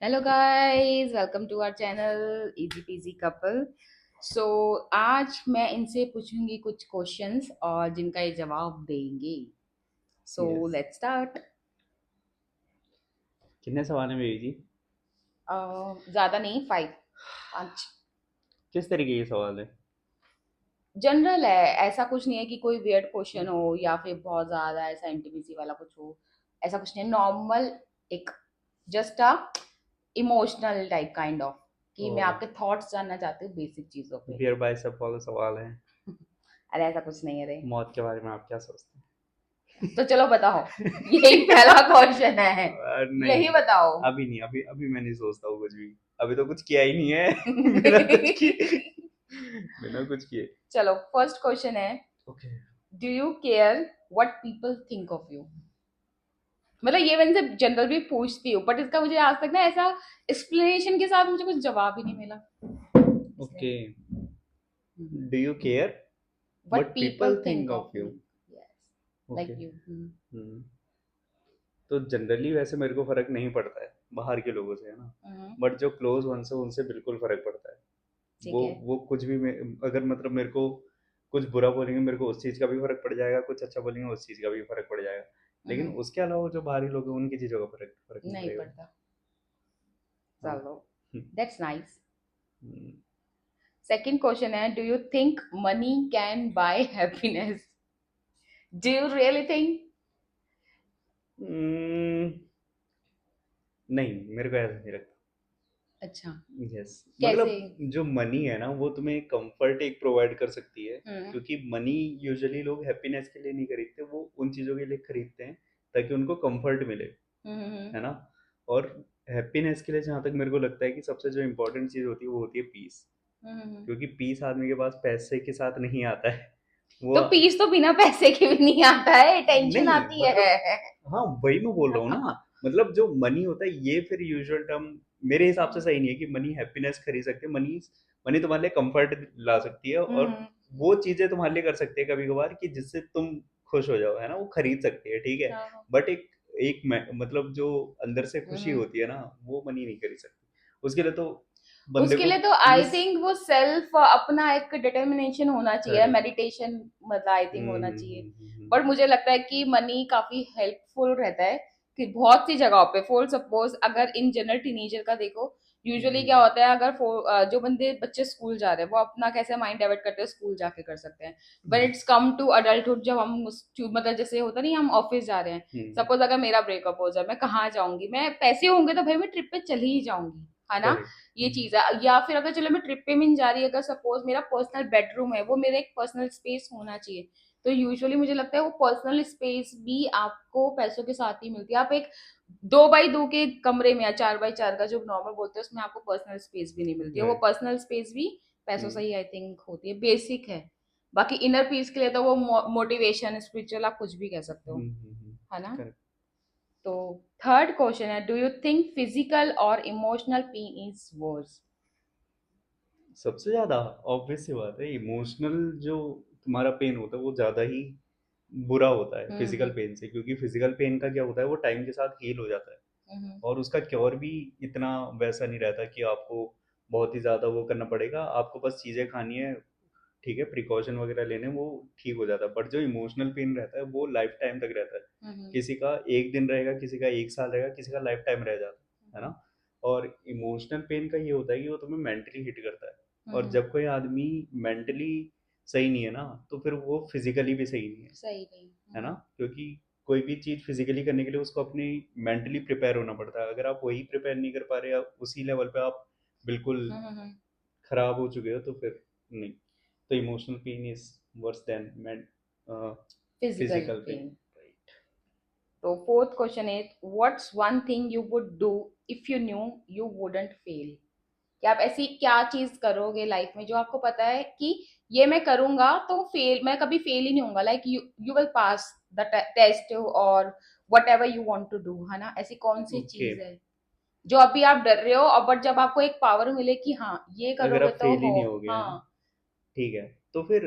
Hello guys, welcome to our channel easy PG couple. So आज मैं इनसे पूछूंगी कुछ क्वेश्चंस और जिनका ये जवाब देंगे। So yes. Let's start. कितने सवाल हैं बेबी जी? ज्यादा नहीं, 5 5। किस तरीके के सवाल है? जनरल है, ऐसा कुछ नहीं है कि कोई वियर्ड क्वेश्चन हो या फिर बहुत ज्यादा ऐसा इंटीमेसी वाला कुछ हो। ऐसा कुछ नहीं, नॉर्मल एक just a emotional type kind of कि ओ, मैं आपके थॉट्स जानना चाहती हूँ बेसिक चीजों पे। बियर बाइसेप वाला सवाल है। अरे ऐसा कुछ नहीं है रे। मौत के बारे में आप क्या सोचते तो चलो बताओ, यही पहला क्वेश्चन है। हैं? नहीं, यही बताओ। अभी नहीं, अभी अभी मैं नहीं सोचता हूँ कुछ भी। अभी तो कुछ किया ही नहीं है। बिना कुछ किए, बिना कुछ किए। चलो, फर्स्ट क्वेश्चन है, okay. Do you care what people think of you? मतलब ये मैंने से जनरल भी पूछती हूँ, बट इसका मुझे आज तक ना ऐसा एक्सप्लेनेशन के साथ मुझे कुछ जवाब ही नहीं मिला, इसलिए। Okay. Do you care what what people people think think of of me, you? Yes, okay. Like you. तो जनरली वैसे मेरे को फर्क नहीं पड़ता है बाहर के लोगों से, है ना। बट जो क्लोज वंस है उनसे बिल्कुल फर्क पड़ता है। वो ठीक है। वो कुछ भी अगर मतलब मेरे को कुछ बुरा बोलेंगे, मेरे को उस चीज़ का भी फर्क पड़ जाएगा, कुछ अच्छा बोलेंगे उस चीज़ का भी फर्क पड़ जाएगा। लेकिन हम्म, उसके अलावा जो बाहरी लोग हैं उनकी चीज़ों का फर्क फर्क नहीं नहीं पड़ेगा। पड़ता। हाँ। चलो, hmm, that's nice. Hmm, second question है, do you think money can buy happiness? Do you really think? Hmm, नहीं, मेरे को ऐसा नहीं लगता। अच्छा। यस, कैसे? मतलब जो मनी है ना वो तुम्हें कंफर्ट एक प्रोवाइड कर सकती है। हम्म। क्योंकि मनी यूजुअली लोग हैप्पीनेस के लिए नहीं खरीदते, वो उन चीज़ों के लिए खरीदते हैं ताकि उनको कंफर्ट मिले, हम्म। है ना। और हैप्पीनेस के लिए जहाँ तक मेरे को लगता है कि सबसे जो इम्पोर्टेंट चीज़ होती है वो होती है पीस। हम्म। क्योंकि पीस आदमी के पास पैसे के साथ नहीं आता है वो। तो पीस तो बिना पैसे के भी नहीं आता है, टेंशन नहीं आती है। मतलब, हाँ वही मैं बोल रहा हूँ ना। मतलब जो मनी होता है ये फिर यूजुअल टर्म मेरे हिसाब से सही नहीं है कि मनी हैप्पीनेस खरीद सकती है। मनी मनी तुम्हारे लिए कंफर्ट ला सकती है, और हम्म। वो चीजें तुम्हारे लिए कर सकती है कभी कभार कि जिससे तुम खुश हो जाओ, है ना, वो खरीद सकती है, ठीक है। हाँ। बट एक एक मतलब जो अंदर से खुशी हम्म। होती है ना, वो मनी नहीं खरीद सकती। उसके लिए तो बंदे उसके को लिए तो आई पीस। थिंक वो सेल्फ अपना एक डिटर्मिनेशन होना चाहिए, करेक्ट। मेडिटेशन, मतलब आई थिंक हम्म होना हम्म चाहिए। हम्म हम्म हम्म बट मुझे लगता है कि मनी काफी हेल्पफुल रहता है कि बहुत सी जगहों पे, फॉर सपोज अगर इन जनरल टीनेजर का देखो, यूजुअली क्या हम्म होता है, अगर जो बंदे बच्चे स्कूल जा रहे हैं वो अपना कैसे माइंड डाइवर्ट करते हैं, स्कूल जाके कर सकते हैं। But hmm it's come to adulthood, जब हम मतलब जैसे होता नहीं, हम ऑफिस जा रहे हैं। सपोज अगर मेरा ब्रेकअप हो जाए, मैं कहाँ जाऊंगी? मैं पैसे होंगे तो भाई मैं ट्रिप पे चली ही जाऊंगी, है ना। करेक्ट। ये चीज है। या फिर अगर चलो मैं ट्रिप पे भी नहीं जा रही, अगर सपोज मेरा पर्सनल बेडरूम है, वो मेरा एक पर्सनल स्पेस होना चाहिए। तो यूजुअली मुझे लगता है वो पर्सनल स्पेस भी आपको पैसों के साथ ही मिलती है। आप एक 2x2 के कमरे में या 4x4 का जो नॉर्मल बोलते हैं उसमें आपको पर्सनल स्पेस भी नहीं मिलती है। वो राइट। पर्सनल स्पेस भी पैसों से ही आई थिंक होती है, बेसिक है। बाकी इनर पीस के लिए तो वो मोटिवेशन, स्पिरिचुअल, आप कुछ भी कह सकते हो, है ना। करेक्ट। तो थर्ड क्वेश्चन है, डू यू थिंक फिजिकल और इमोशनल पेन इज वर्स? सबसे ज़्यादा ऑब्वियस सी बात है, इमोशनल जो तुम्हारा पेन होता है वो ज़्यादा ही बुरा होता है फिजिकल हम्म। पेन से। क्योंकि फिजिकल पेन का क्या होता है, वो टाइम के साथ हील हो जाता है। हम्म। और उसका क्योर भी इतना वैसा नहीं रहता कि आपको बहुत ही ज़्यादा वो करना पड़ेगा। आपको बस चीज़ें खानी है, ठीक है, प्रिकॉशन वगैरह लेने, वो ठीक हो जाता है। बट जो इमोशनल पेन रहता है वो लाइफ टाइम तक रहता है। हम्म। किसी का एक दिन रहेगा, किसी का एक साल रहेगा, किसी का लाइफ टाइम रह जाता है ना। और इमोशनल पेन का ये होता है कि वो तुम्हें मेंटली हिट करता है। और हम्म। जब कोई आदमी मेंटली सही नहीं है ना, तो फिर वो फिजिकली भी सही नहीं सही नहीं। है ना। क्योंकि कोई भी चीज़ फिजिकली करने के लिए उसको अपनी मेंटली प्रिपेयर होना पड़ता है। अगर आप वही प्रिपेयर नहीं कर पा रहे, आप उसी लेवल पे आप बिल्कुल हम्म। खराब हो चुके हो, तो फिर नहीं। तो emotional pain is worse than physical physical pain. Pain. तो fourth question is, what's one thing you would do if you knew you wouldn't fail? कि आप ऐसी क्या चीज करोगे लाइफ में जो आपको पता है कि ये मैं करूंगा तो फेल, मैं कभी फेल ही नहीं होऊंगा, like you you will pass the test और whatever you want to do, है ना। ऐसी कौन सी ओके। चीज है जो अभी आप डर रहे हो, और बट जब आपको एक पावर मिले कि हाँ ये अगर करोगे आप तो फेल ही हो। नहीं हो गए, है ना, हाँ। ठीक है। तो फिर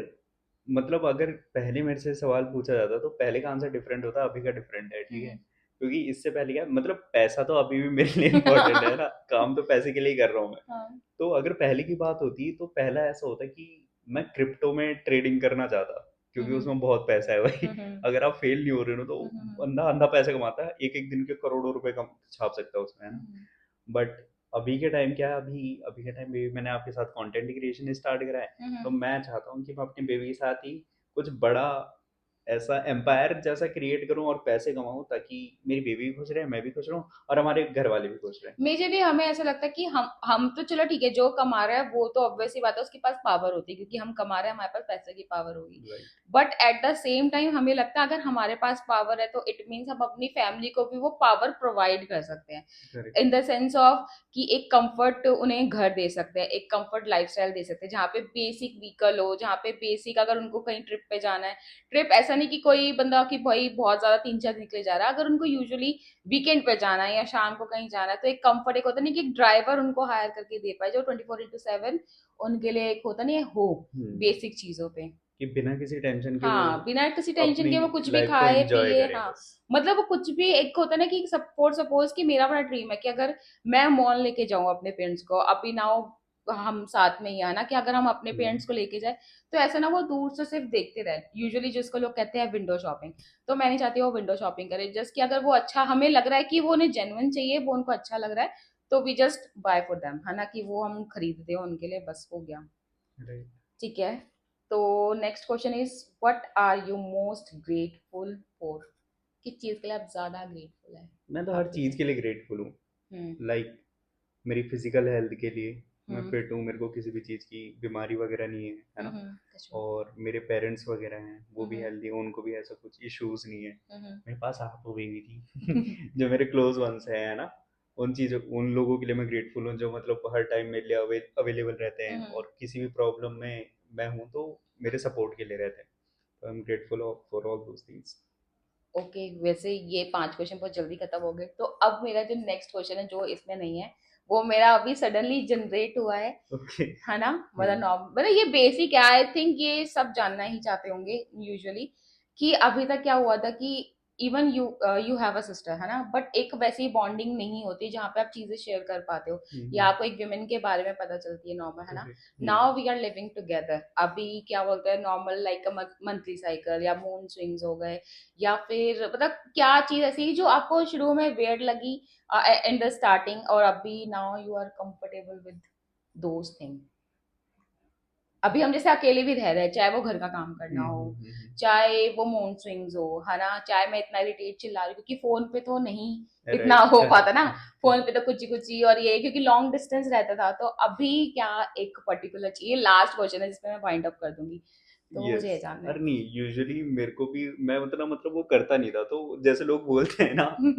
मतलब अगर पहले मेरे से सवाल पूछा जाता तो पहले का आंसर डिफरेंट होता, अभी का डिफरेंट है, ठीक है। क्योंकि इससे पहले क्या मतलब पैसा तो अभी भी मेरे लिए इम्पोर्टेंट है ना, काम तो पैसे के लिए ही कर रहा हूँ मैं। हाँ। तो अगर पहले की बात होती तो पहला ऐसा होता कि मैं क्रिप्टो में ट्रेडिंग करना चाहता, हुँ, क्योंकि हुँ। उसमें बहुत पैसा है भाई। हुँ, हुँ। अगर आप फेल नहीं हो रहे हो तो हुँ, हुँ, हुँ। बंदा अंधा पैसा कमाता है, एक एक दिन के करोड़ों रुपए कम छाप सकता है उसमें, है हुँ, ना। हुँ। बट अभी के टाइम क्या है, अभी अभी के टाइम बेबी मैंने आपके साथ कंटेंट क्रिएशन स्टार्ट करा है। हुँ, तो हुँ। मैं चाहता हूँ कि मैं अपने बेबी के साथ ही कुछ बड़ा ऐसा एम्पायर जैसा क्रिएट करूँ और पैसे कमाऊँ, ताकि मेरी बेबी भी खुश रहे, मैं भी खुश रहूँ और हमारे घर वाले भी खुश रहें। मेजर भी हमें ऐसा लगता है कि हम तो चलो ठीक है, जो कमा रहा है वो तो ऑब्वियस सी बात है उसके पास पावर होती है, क्योंकि हम कमा रहे हैं, हमारे पास पैसे की पावर होगी। Right. But at the same time हमें लगता है अगर हमारे पास पावर है तो इट मीन्स हम अपनी फैमिली को भी वो पावर प्रोवाइड कर सकते हैं, correct. In the sense of कि एक कंफर्ट उन्हें घर दे सकते हैं, एक कंफर्ट लाइफस्टाइल दे सकते हैं, जहाँ पे बेसिक व्हीकल हो, जहाँ पे बेसिक अगर उनको कहीं ट्रिप पे जाना है, ट्रिप ऐसा नहीं कि कोई बंदा कि भाई बहुत ज्यादा 3 4 निकले जा रहा है, अगर उनको यूजुअली वीकेंड पे जाना है या शाम को कहीं जाना है, तो एक कंफर्ट, एक होता नहीं कि एक ड्राइवर उनको हायर करके दे पाए जो 24/7 उनके लिए एक होता नहीं है हो हम्म। बेसिक चीजों पे। कि बिना किसी टेंशन के वो हाँ, बिना किसी टेंशन अपनी के वो कुछ भी लाइफ को खाए एंजॉय पिए। करें हाँ, बस। मतलब वो कुछ भी एक होता है ना कि सपोज सपोज कि मेरा बड़ा ड्रीम है कि अगर मैं मॉल लेके जाऊं अपने पेरेंट्स को, अभी नाउ हम साथ में ही है ना, कि अगर हम अपने हम्म। पेरेंट्स को लेके जाए तो ऐसा ना वो दूर से सिर्फ देखते रहे, यूजुअली जिसको लोग कहते हैं विंडो शॉपिंग। तो मैं नहीं चाहती वो विंडो शॉपिंग करे, जस्ट कि अगर वो अच्छा हमें लग रहा है कि वो उन्हें जेन्युइन चाहिए, वो उनको अच्छा लग रहा है, तो we just buy for them, है ना, कि वो हम खरीदते हो उनके लिए, बस हो गया। राइट। ठीक है। तो next question is what are you most grateful for? किस चीज के लिए आप ज्यादा ग्रेटफुल है मैं तो हर आपकी चीज़ लाइफ? के लिए ग्रेटफुल हूँ। हम्म। लाइक मेरी फिजिकल हेल्थ के लिए मैं हम्म। फिट हूँ, मेरे को किसी भी चीज़ की बीमारी वगैरह नहीं है ना। कश्मीर। और मेरे पेरेंट्स वगैरह हैं वो भी हम्म। हेल्दी हैं, उनको भी ऐसा कुछ इश्यूज नहीं है। हम्म। मेरे पास आप हो बेबी थी जो मेरे क्लोज वंस हैं, है ना। उन चीज़ों उन लोगों के लिए मैं ग्रेटफुल हूँ जो मतलब हर टाइम मेरे लिए अवेलेबल रहते हैं, हम्म। और किसी भी प्रॉब्लम में मैं हूँ तो मेरे सपोर्ट के लिए रहते हैं। तो I am grateful for all those things. Okay, वैसे ये 5 क्वेश्चन बहुत जल्दी खत्म हो गए, तो अब मेरा जो नेक्स्ट क्वेश्चन है जो इसमें नहीं है, वो मेरा अभी सडनली जनरेट हुआ ओके। है ना। मतलब हम्म। नॉर्म मतलब ये बेसिक है, आई थिंक ये सब जानना ही चाहते होंगे यूजुअली, कि अभी तक क्या हुआ था कि even you have a sister, है ना, बट एक वैसी बॉन्डिंग नहीं होती जहाँ पे आप चीजें शेयर कर पाते हो, या आपको एक विमेन के बारे में पता चलती है नॉर्मल, है ना। Correct. Now we are living together, अभी क्या बोलते हैं नॉर्मल लाइक मंथली साइकिल या मून स्विंग्स हो गए, या फिर मतलब क्या चीज ऐसी जो आपको शुरू में वेird लगी इन द स्टार्टिंग, और अभी now you are comfortable with those thing. अभी हम जैसे अकेले भी रह रहे हैं, चाहे वो घर का काम करना हो, चाहे वो मूड स्विंग्स हो, है ना, चाहे मैं इतना इरिटेट चिल्ला रही हूँ, क्योंकि फोन पे तो नहीं इतना राइट। हो पाता ना। करेक्ट। फोन पे तो कुछ कुछ ही, और ये क्योंकि लॉन्ग डिस्टेंस रहता था, तो अभी क्या एक पर्टिकुलर चीज, ये लास्ट क्वेश्चन है जिसमें मैं वाइंड अप कर दूंगी, तो यस। मुझे ये जानना अरे नहीं, यूजुअली मेरे को भी मैं मतलब वो करता नहीं था, तो जैसे लोग बोलते हैं ना है।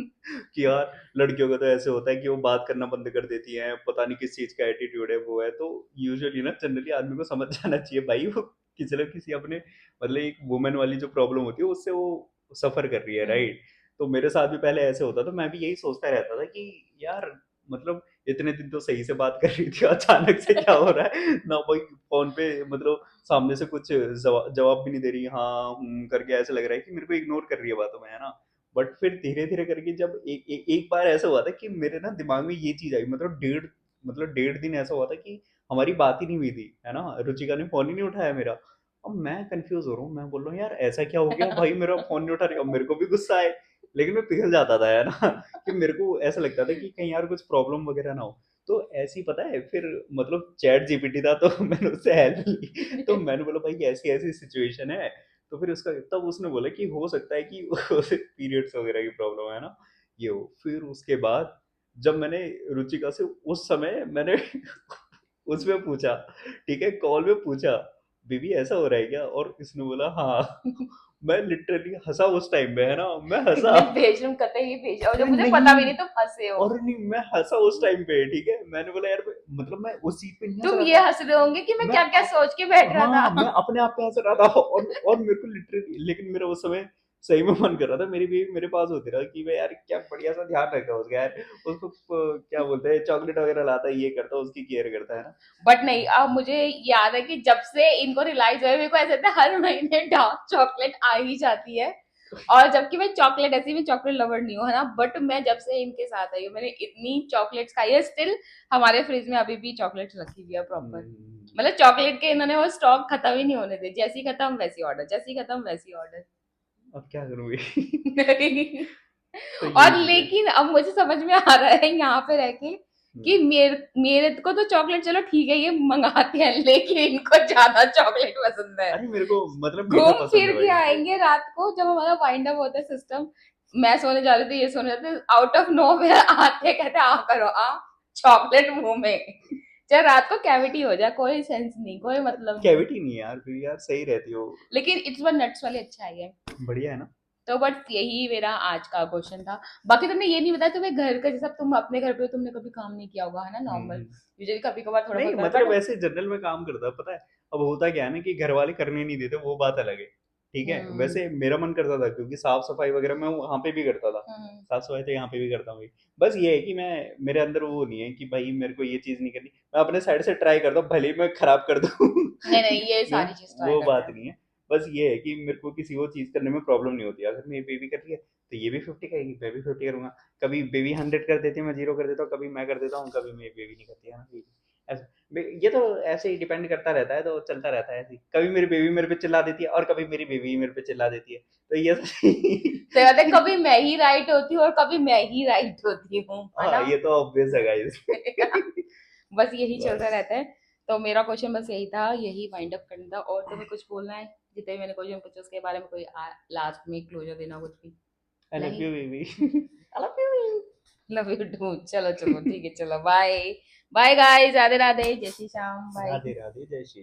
कि यार लड़कियों का तो ऐसे होता है कि वो बात करना बंद कर देती हैं, पता नहीं किस चीज का एटीट्यूड है वो है। तो यूजुअली ना जनरली आदमी को समझ जाना चाहिए भाई, वो किसी न किसी अपने मतलब एक वुमेन वाली जो प्रॉब्लम होती है उससे वो सफर कर रही है, हम्म। राइट। तो मेरे साथ भी पहले ऐसे होता, तो मैं भी यही सोचता रहता था कि यार मतलब इतने दिन तो सही से बात कर रही थी, अचानक से क्या हो रहा है ना भाई। फोन पे मतलब सामने से कुछ जवाब भी नहीं दे रही, हाँ करके ऐसे लग रहा है कि मेरे को इग्नोर कर रही है बातों में, है ना। बट फिर धीरे धीरे करके जब एक बार ऐसा हुआ था कि मेरे ना दिमाग में ये चीज आई, मतलब 1.5 दिन ऐसा हुआ था कि हमारी बात ही नहीं हुई थी, है ना। रुचिका ने फोन ही नहीं उठाया मेरा। अब मैं कंफ्यूज हो रहा हूँ, मैं बोल रहा हूँ यार ऐसा क्या हो गया भाई, मेरा फोन नहीं उठा रही। अब मेरे को भी गुस्सा आए, लेकिन मैं पिघल जाता था, है ना कि मेरे को ऐसा लगता था कि कहीं यार कुछ प्रॉब्लम वगैरह ना हो। तो ऐसे ही पता है फिर मतलब चैट जीपीटी था तो मैंने उससे हेल्प ली। तो मैंने बोला भाई ऐसी ऐसी सिचुएशन है। तो फिर उसका तब उसने बोला कि हो सकता है कि पीरियड्स वगैरह की प्रॉब्लम है ना, ये हो। फिर उसके बाद जब मैंने रुचिका से उस समय मैंने उसमें पूछा, ठीक है, कॉल में पूछा, बेबी ऐसा हो रहा है क्या, और इसने बोला हाँ। मैं लिटरली हंसा उस टाइम में, है ना, मैं हंसा। इतने बेशरम कतई भेजा, और जब अरे मुझे पता नहीं, भी नहीं तुम हंसे हो। और नहीं मैं हंसा उस टाइम पे, ठीक है। मैंने बोला यार मतलब मैं उस चीज पे नहीं हंस तुम रहा ये था। हंस रहे होंगे कि मैं मैं क्या क्या सोच के बैठ रहा हाँ, था। मैं अपने आप पे हंस रहा था, और मेरे को लिटरली, लेकिन मेरा उस समय सही में मन कर रहा था मेरी भी मेरे पास होती रहा कि मैं यार क्या बढ़िया सा ध्यान रखता उसका यार। उसको क्या बोलते हैं, चॉकलेट वगैरह लाता है, ये करता है, उसकी केयर करता है ना। बट नहीं, अब मुझे याद है कि जब से इनको रियलाइज हुआ, मेरे को ऐसा लगता है हर महीने डार्क चॉकलेट आ ही जाती है, और जबकि मैं चॉकलेट, ऐसी मैं चॉकलेट लवर नहीं हूँ, है ना, बट मैं जब से इनके साथ आई हूँ मैंने इतनी चॉकलेट्स खाई है, स्टिल हमारे फ्रिज में अभी भी चॉकलेट्स रखी हुई है प्रॉपर। हम्म, मतलब चॉकलेट के इन्होंने वो स्टॉक खत्म ही नहीं होने दे, जैसी खत्म वैसी ऑर्डर, जैसी खत्म वैसी ऑर्डर। अब क्या करूँगी? तो यही और चीज़ है। लेकिन अब मुझे समझ में आ रहा है यहाँ पे रह के हुँ, कि मेरे मेरे को तो चॉकलेट चलो ठीक है ये मंगाते हैं, लेकिन इनको ज्यादा चॉकलेट पसंद है। अरे मेरे को मतलब मीठा घूम पसंद फिर है के भाई। आएंगे रात को जब हमारा वाइंड अप होता है सिस्टम, मैं सोने जा रही थी, ये सोने जाते, आउट ऑफ नो वेयर आते कहते आ करो आ, चॉकलेट मुंह में। चाहे रात को कैविटी हो जाए कोई सेंस नहीं, कोई मतलब नहीं। कैविटी नहीं है यार, फिर यार सही रहती हो। लेकिन इस बार नट्स वाले अच्छा है। बढ़िया है ना? तो बट यही मेरा आज का क्वेश्चन था। बाकी तुमने ये नहीं बताया तुम्हें घर का, जैसे अब तुम अपने घर पे हो, तुमने कभी काम नहीं किया होगा, है ना, हुँ, नॉर्मल, हुँ। यूजुअली कभी कभार थोड़ा नहीं बहुत करा मतलब बट। वैसे जनरल में काम करता है, पता है। अब होता क्या है ना कि घर वाले करने नहीं देते, वो बात अलग है। ठीक है, हम्म। वैसे मेरा मन करता था क्योंकि साफ सफाई वगैरह मैं वहाँ पे भी करता था। हम्म। साफ सफाई तो यहाँ पे भी करता हूँ। बस ये है कि मैं, मेरे अंदर वो नहीं है कि भाई मेरे को ये चीज़ नहीं करनी। मैं अपने साइड से ट्राई करता हूँ, भले ही मैं खराब कर दूँ। नहीं नहीं, ये मैं, सारी चीज ट्राई वो करते बात हैं। नहीं है। बस ये है कि मेरे को किसी वो चीज़ करने में प्रॉब्लम नहीं होती। अगर मेरी बेबी कर रही है तो ये भी 50 करेगी, मैं भी 50 करूंगा। कभी बेबी 100 कर देती है, मैं 0 कर देता हूँ, कभी मैं कर देता हूँ, कभी मेरी बेबी नहीं करती है ना। ऐसा ये तो ऐसे ही डिपेंड करता रहता है, तो चलता रहता है ऐसे ही। कभी मेरी बेबी मेरे पे चिल्ला देती है और कभी मेरी बेबी मेरे पे चिल्ला देती है। तो ये तो कहते हैं, कभी मैं ही राइट होती हूँ और कभी मैं ही राइट होती हूँ, है हाँ, ना। ये तो ऑब्वियस है गाइस। बस यही चलता बस रहता है। तो मेरा क्वेश्चन बस यही था, यही वाइंड अप करना था। और तुम्हें कुछ बोलना है, जितने भी मैंने क्वेश्चन पूछे उसके बारे में, कोई लास्ट में क्लोजर देना, कुछ भी? आई लव नहीं। You baby. I love you. Love you too, चलो चलो ठीक है, चलो bye. Bye guys, Radhe Radhe, जय श्री श्याम, बाय। राधे राधे, जय श्री